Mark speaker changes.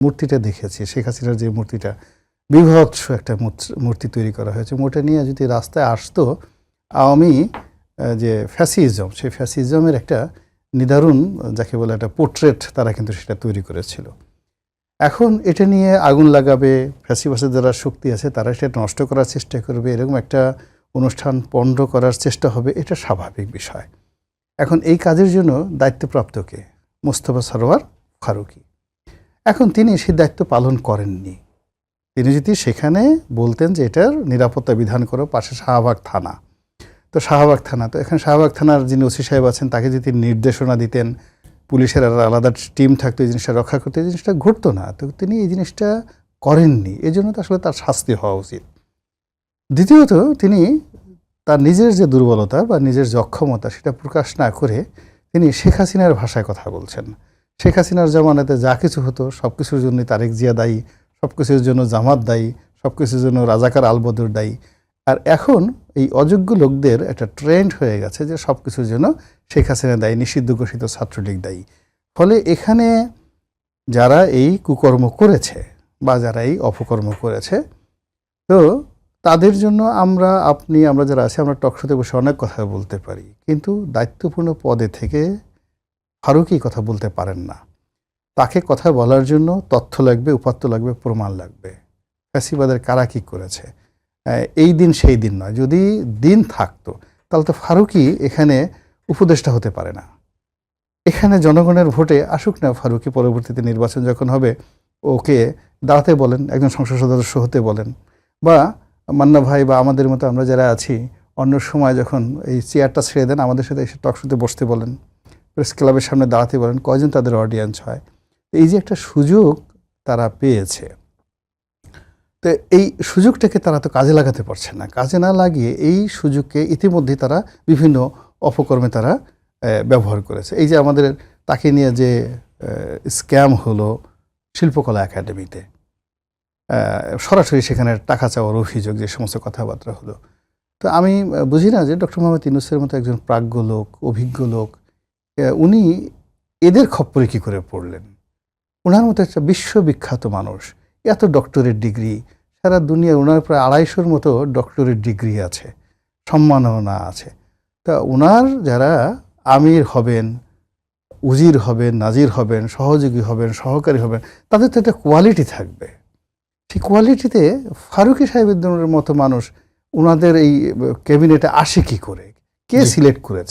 Speaker 1: মূর্তিটা দেখেছি, শেখ হাসিনার যে মূর্তিটা, বীভৎস একটা মূর্তি তৈরি করা হয়েছে। ওটা নিয়ে যদি রাস্তায় আসতো আওয়ামী যে ফ্যাসিজম, সেই ফ্যাসিজমের একটা নিদারুণ, যাকে বলে একটা পোর্ট্রেট, তারা কিন্তু সেটা তৈরি করেছিল। এখন এটা নিয়ে আগুন লাগাবে, ফ্যাসিবাসের যারা শক্তি আছে তারা সেটা নষ্ট করার চেষ্টা করবে, এরকম একটা অনুষ্ঠান পণ্ড করার চেষ্টা হবে, এটা স্বাভাবিক বিষয়। এখন এই কাজের জন্য দায়িত্বপ্রাপ্ত কে? মোস্তফা সরোয়ার ফারুকী। এখন তিনি সেই দায়িত্ব পালন করেননি। তিনি যদি সেখানে বলতেন যে এটার নিরাপত্তা বিধান করো, পাশে শাহবাগ থানা, তো শাহবাগ থানা, তো এখানে শাহবাগ থানার যিনি ওসি সাহেব আছেন তাকে যদি নির্দেশনা দিতেন, পুলিশের আলাদা টিম থাকতো এই জিনিসটা রক্ষা করতে, এই জিনিসটা ঘটতো না। তো তিনি এই জিনিসটা করেননি, এই জন্য তো আসলে তার শাস্তি হওয়া উচিত। দ্বিতীয়ত, তিনি তার নিজের যে দুর্বলতা বা নিজের যে অক্ষমতা সেটা প্রকাশ না করে তিনি শেখ হাসিনার ভাষায় কথা বলছেন। শেখ হাসিনার জামানাতে যা কিছু হতো সব কিছুর জন্য তারেক জিয়া দায়ী, সব কিছুর জন্য জামাত দায়ী, সব কিছুর জন্য রাজাকার আলবদর দায়ী। আর এখন এই অযোগ্য লোকদের একটা ট্রেন্ড হয়ে গেছে যে সব কিছুর জন্য শেখ হাসিনা দায়ী, নিষিদ্ধ ঘোষিত ছাত্রলীগ দায়ী। ফলে এখানে যারা এই কুকর্ম করেছে বা যারা এই অপকর্ম করেছে, তো তাদের জন্য আমরা যারা আছি, আমরা টকশোতে বসে অনেক কথা বলতে পারি, কিন্তু দায়িত্বপূর্ণ পদে থেকে ফারুকী কথা বলতে পারেন না। তাকে কথা বলার জন্য তথ্য লাগবে, উপাত্ত লাগবে, প্রমাণ লাগবে। ফ্যাসিবাদের কারা কী করেছে, এই দিন সেই দিন নয়। যদি দিন থাকতো তাহলে তো ফারুকী এখানে উপদেষ্টা হতে পারে না। এখানে জনগণের ভোটে আসুক না ফারুকী, পরবর্তীতে নির্বাচন যখন হবে ওকে দাঁড়াতে বলেন, একজন সংসদ সদস্য হতে বলেন, বা মান্না ভাই বা আমাদের মতো আমরা যারা আছি অন্য সময় যখন এই চেয়ারটা ছেড়ে দেন আমাদের সাথে এসে টকশোতে বসতে বলেন, প্রেস ক্লাবের সামনে দাঁড়াতে বলেন, কয়জন তাদের অডিয়েন্স হয়। এই যে একটা সুযোগ তারা পেয়েছে, তো এই সুযোগটাকে তারা তো কাজে লাগাতে পারছে না। কাজে না লাগিয়ে এই সুযোগকে ইতিমধ্যে তারা বিভিন্ন অপকর্মে তারা ব্যবহার করেছে। এই যে আমাদের তাকে নিয়ে যে স্ক্যাম হলো শিল্পকলা একাডেমিতে, সরাসরি সেখানে টাকা চাওয়ার অভিযোগ, যে সমস্ত কথাবার্তা হলো, তো আমি বুঝি না যে ডক্টর মোহাম্মদ ইউনূসের মতো একজন প্রাজ্ঞ লোক, অভিজ্ঞ লোক, উনি এদের খপ্পরে কী করে পড়লেন। ওনার মতো একটা বিশ্ববিখ্যাত মানুষ, এত ডক্টরেট ডিগ্রি, সারা দুনিয়ার ওনার প্রায় 250-র মতো ডক্টরেট ডিগ্রি আছে, সম্মাননা আছে। তা ওনার যারা আমির হবেন, উজির হবেন, নাজির হবেন, সহযোগী হবেন, সহকারী হবেন, তাদের তো একটা কোয়ালিটি থাকবে। সেই কোয়ালিটিতে ফারুকী সাহেবের মতো মানুষ ওনাদের এই ক্যাবিনেটে আসে কী করে, কে সিলেক্ট করেছে?